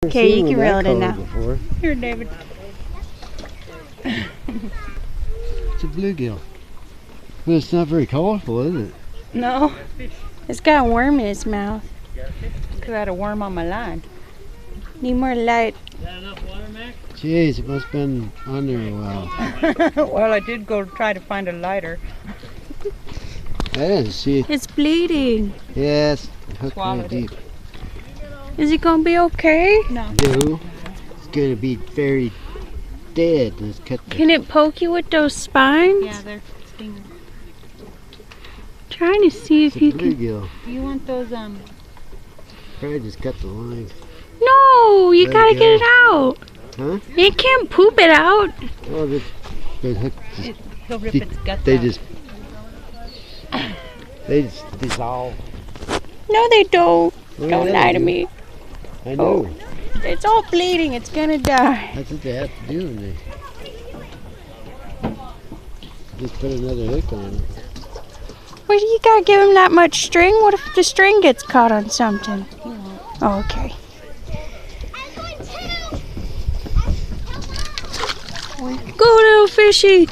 Okay, you can reel it in now. Before. Here, David. It's a bluegill. But it's not very colorful, is it? No. It's got a worm in its mouth. Because I had a worm on my line. Need more light. Is that enough water, Mac? Jeez, it must have been on there a while. Well, I did go try to find a lighter. I didn't see it. It's bleeding. Yes, hooked Swallowed very it. deep. Is it gonna be okay? No. No, it's gonna be very dead. Let's cut the Can it poke you with those spines? Yeah, they're stinging. Trying to see if it's a you can. bluegill. You want those, Probably just cut the line. No, you Let it gotta go. get it out. Huh? You can't poop it out. Oh, they hooked. he'll rip They- its guts They out. just dissolve. No, they don't. Oh, Don't yeah, lie they to do. me. I know. It's all bleeding. It's gonna die. That's what they have to do when they just put another hook on it. Well, you gotta give him that much string. What if the string gets caught on something? Oh, okay. Go, little fishy.